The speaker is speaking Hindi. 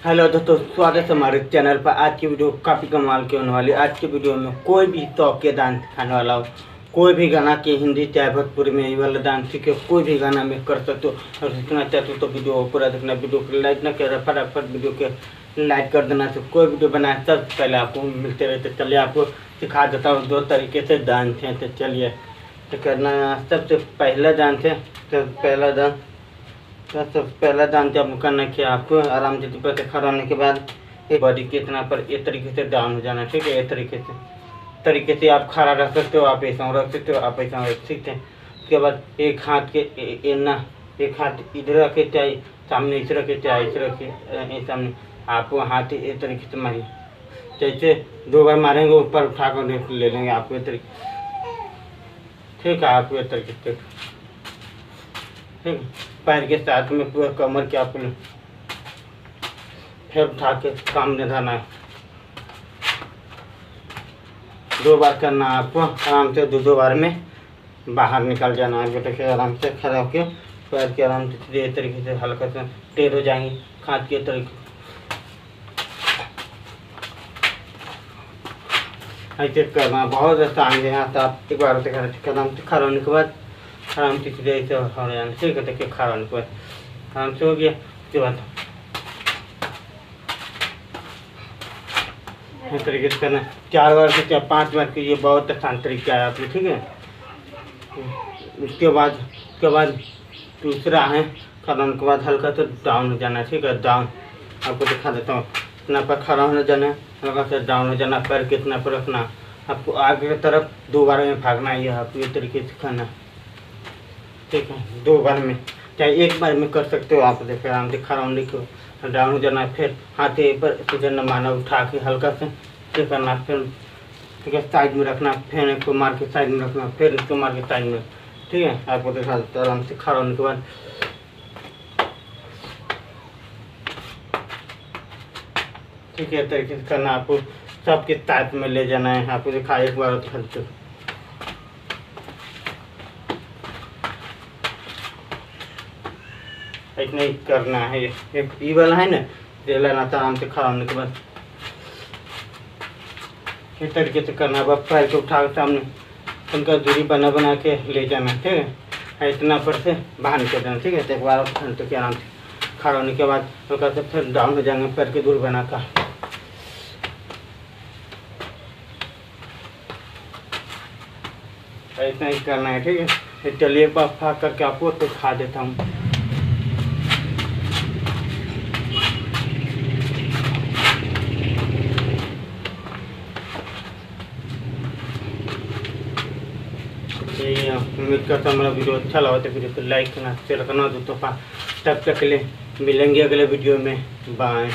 हेलो दोस्तों, स्वागत है हमारे चैनल पर। आज की वीडियो काफ़ी कमाल की होने वाली है। आज की वीडियो में कोई भी तौके डांस सिखाने वाला हो, कोई भी गाना की हिंदी चाहे भोजपुरी में ये वाला डांस सीखे, कोई भी गाना में कर सकते हो। और सीखना चाहते हो तो वीडियो को पूरा देखना, वीडियो को लाइक ना कर फटाफट वीडियो के लाइक कर देना। तो कोई वीडियो बनाए सबसे पहले आपको मिलते रहते। चलिए आपको सिखा देता हूँ 2 तरीके से डांस है। तो चलिए तो करना, सबसे पहला डांस है। सबसे पहला डांस जब करना कि आपको आराम से ऊपर से खड़ा होने के बाद एक बॉडी के इतना पर एक तरीके से डाउन हो जाना, ठीक है। एक तरीके से आप खड़ा रख सकते हो, आप ऐसा रख सकते हो, आप ऐसा रख सकते हैं। उसके बाद एक हाथ के एक हाथ इधर रखे चाहे सामने, इसे रखे चाहे इसे रखे सामने। आपको हाथ एक तरीके से मारिए, जैसे 2 बार मारेंगे ऊपर उठा कर ले लेंगे आपको एक तरीके, ठीक है। आपको एक तरीके से ठीक, पैर के साथ में पूरा कमर के आप फिर उठा के सामने धरना है। 2 बार करना है आपको, आराम से 2 बार में बाहर निकल जाना है। बेटे के आराम से खड़ा होकर पैर के आराम से इस तरीके से हल्का से टेढ़ हो जाएंगे, खाँच के तरीके ऐसे करना। बहुत आसान है। यहाँ से आप एक बार आराम से खड़ा होने के बाद आराम से सीधे ऐसे हो जाना, ठीक है। देखिए खड़ा होने के बाद आराम से हो गया। उसके बाद इस तरीके से करना 4 बार से 5 बार की, ये बहुत आसान तरीका है आपके, ठीक है। उसके बाद दूसरा है, खड़ा होने के बाद हल्का से डाउन हो जाना, ठीक है। डाउन आपको दिखा देता हूँ। इतना पर खड़ा होने जाना है, हल्का से डाउन हो जाना, पैर कितना पर रखना, आपको आगे की तरफ 2 बार में भागना है। यह आपको ये तरीके से करना, ठीक है। 2 बार में चाहे 1 बार में कर सकते हो आप। देखिए आराम से खड़ा होने को डाउन हो जाना, फिर हाथ पर सीधे माना उठा के हल्का से ठीक करना, फिर ठीक है साइड में रखना, फिर इसको मार के साइड में रखना, फिर इसको मार के साइड में, ठीक है। आपको दिखा देते आराम से खड़ा होने के बाद, ठीक है। तरीके से करना, आपको सबके साथ में ले जाना है। आपको दिखा एक बार तो इतना ही करना है। एक ई वाला है ना, ये लेना था। आराम से खड़ा होने के बाद इस तरीके से करना है। अब पैर को उठा के सामने उनका दूरी बना के ले जाना, ठीक है। इतना पर से बाहर निकल जाना, ठीक है। तो एक बार घंटे के आराम से खड़ा होने के बाद हल्का से फिर डाउन हो जाएंगे, पैर की दूरी बना कर इतना ही करना है, ठीक है। चलिए फाक करके आपको तो खा देता हूँ। उम्मीद करता हूँ मेरा वीडियो अच्छा लगा तो वीडियो को लाइक करना, शेयर करना दोस्तों। तब तक के लिए मिलेंगे अगले वीडियो में, बाय।